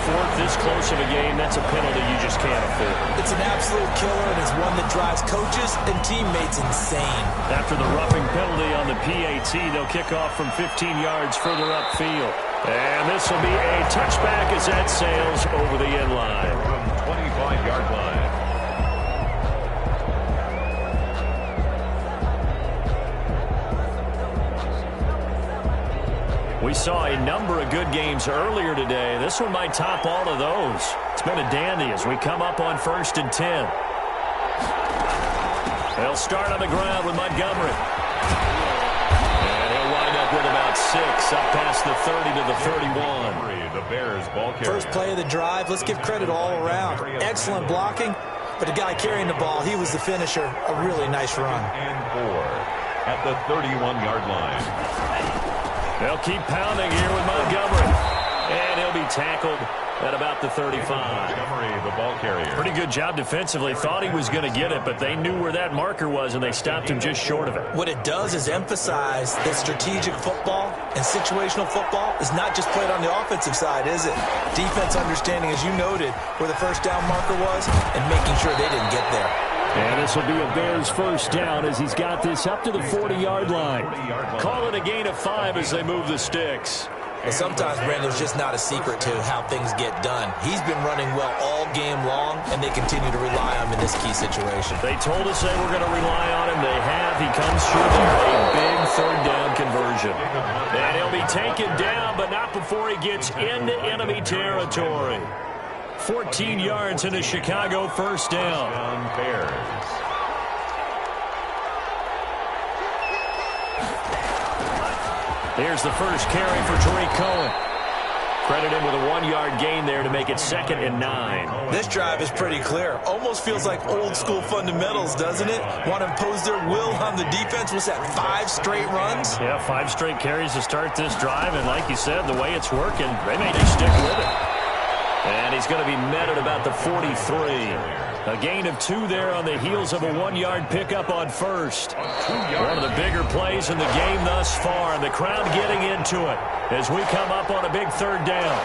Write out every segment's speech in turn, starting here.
fourth, this close of a game, that's a penalty you just can't afford. It's an absolute killer, and it's one that drives coaches and teammates insane. After the roughing penalty on the PAT, they'll kick off from 15 yards further upfield. And this will be a touchback as that sails over the end line. From 25-yard line. We saw a number of good games earlier today. This one might top all of those. It's been a dandy as we come up on 1st and 10. They'll start on the ground with Montgomery. And he'll wind up with about 6 up past the 30 to the 31. The Bears ball carrier. First play of the drive, let's give credit all around. Excellent blocking, but the guy carrying the ball, he was the finisher. A really nice run. And 4 at the 31-yard line. They'll keep pounding here with Montgomery. And he'll be tackled at about the 35. Montgomery, the ball carrier. Pretty good job defensively. Thought he was going to get it, but they knew where that marker was, and they stopped him just short of it. What it does is emphasize that strategic football and situational football is not just played on the offensive side, is it? Defense understanding, as you noted, where the first down marker was and making sure they didn't get there. And this will be a Bears first down as he's got this up to the 40-yard line. Call it a gain of 5 as they move the sticks. Well, sometimes, Brandon, there's just not a secret to how things get done. He's been running well all game long, and they continue to rely on him in this key situation. They told us they were going to rely on him. They have. He comes through there. A big third down conversion. And he'll be taken down, but not before he gets into enemy territory. 14 yards in a Chicago first down. Bears. Here's the first carry for Tariq Cohen. Credit him with a 1-yard gain there to make it 2nd and 9. This drive is pretty clear. Almost feels like old school fundamentals, doesn't it? Want to impose their will on the defense. Was that 5 straight runs? Yeah, 5 straight carries to start this drive. And like you said, the way it's working, they may just stick with it. And he's going to be met at about the 43. A gain of 2 there on the heels of a 1-yard pickup on first. One of the bigger plays in the game thus far, and the crowd getting into it as we come up on a big third down.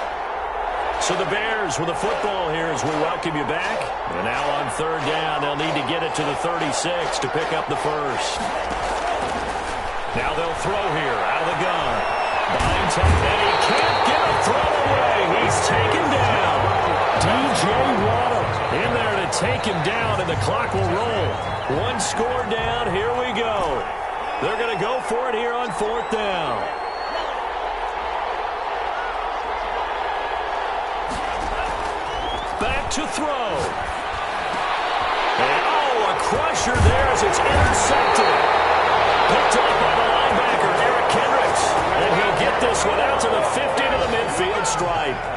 So the Bears with the football here as we welcome you back. And now on third down, they'll need to get it to the 36 to pick up the first. Now they'll throw here out of the gun. Behind tight end, he can't get a throw away. He's taken down. DJ Waddle in there to take him down, and the clock will roll. 1 score down. Here we go. They're going to go for it here on 4th down. Back to throw. And, a crusher there as it's intercepted. Picked up by the linebacker, Eric Kendricks. And he'll get this one out to the 50 to the midfield stripe.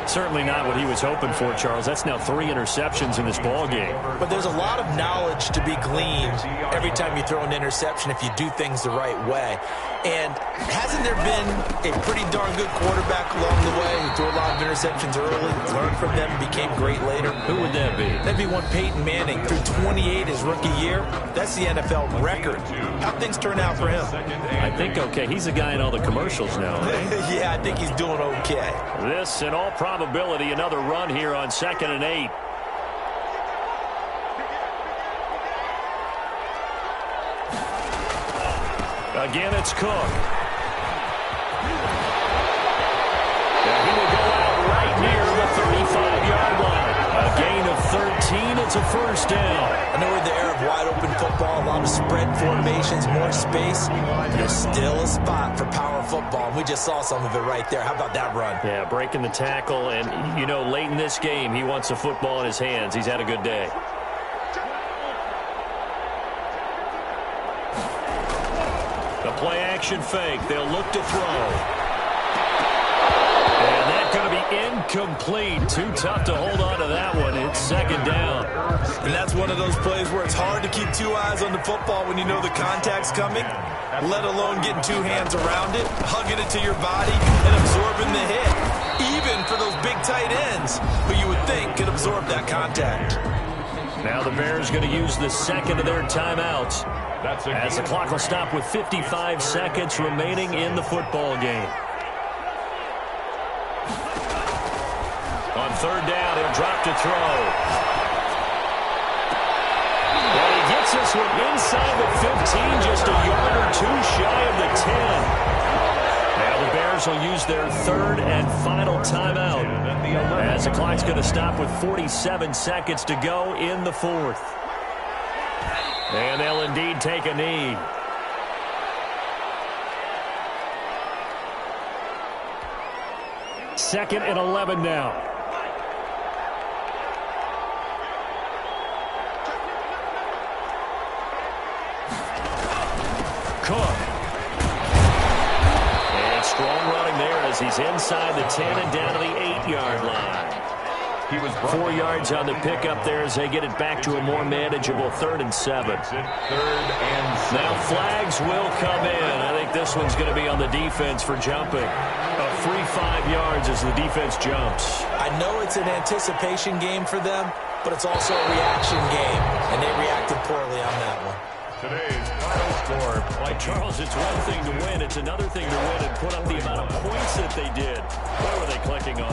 Certainly not what he was hoping for, Charles. That's now 3 interceptions in this ball game. But there's a lot of knowledge to be gleaned every time you throw an interception if you do things the right way. And hasn't there been a pretty darn good quarterback along the way who threw a lot of interceptions early, learned from them, became great later? Who would that be? That'd be one Peyton Manning. Threw 28 his rookie year. That's the NFL record. How'd things turn out for him? I think okay. He's the guy in all the commercials now, right? Yeah, I think he's doing okay. This, in all probability, another run here on 2nd and 8. Again, it's Cook. And he will go out right near the 35-yard line. A gain of 13. It's a first down. I know we're in the era of wide-open football, a lot of spread formations, more space. There's still a spot for power football, and we just saw some of it right there. How about that run? Yeah, breaking the tackle, and, you know, late in this game, he wants the football in his hands. He's had a good day. The play-action fake. They'll look to throw. And that's going to be incomplete. Too tough to hold on to that one. It's 2nd down. And that's one of those plays where it's hard to keep 2 eyes on the football when you know the contact's coming, let alone getting 2 hands around it, hugging it to your body, and absorbing the hit. Even for those big tight ends who you would think could absorb that contact. Now the Bears going to use the 2nd of their timeouts as the clock will stop with 55 seconds remaining in the football game. On third down, he'll drop to throw. And he gets this one inside the 15, just a yard or two shy of the 10. Now the Bears will use their third and final timeout as the clock's going to stop with 47 seconds to go in the fourth. And they'll indeed take a knee. Second and 11 now. Cook. And strong running there as he's inside the 10 and down to the 8-yard line. He was 4 yards on the pickup there as they get it back to a more manageable 3rd and 7. Now flags will come in. I think this one's going to be on the defense for jumping. A free 5 yards as the defense jumps. I know it's an anticipation game for them, but it's also a reaction game, and they reacted poorly on that one. Today's final score. Like Charles, it's one thing to win. It's another thing to win and put up the amount of points that they did. Where were they clicking on